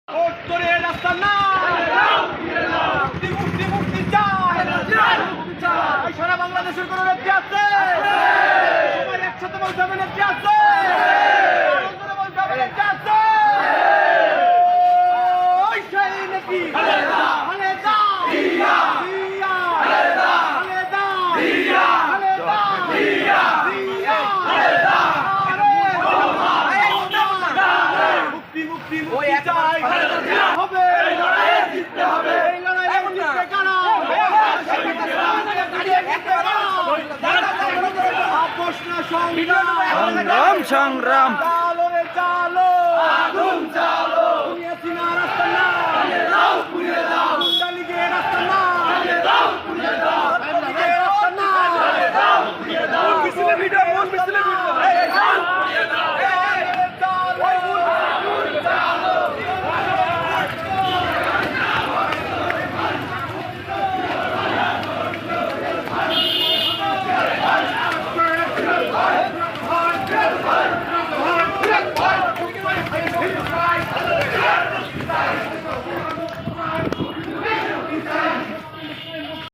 vote করে রাস্তা না মুক্তি মুক্তি চাই সারা বাংলাদেশের কোন নেত্রী আছে একসাথে বলতে হবে নেত্রী আছে বলতে হবে নেত্রী আছে নেত্রী সংগ্রাম চালো রে চালো আগুন চালো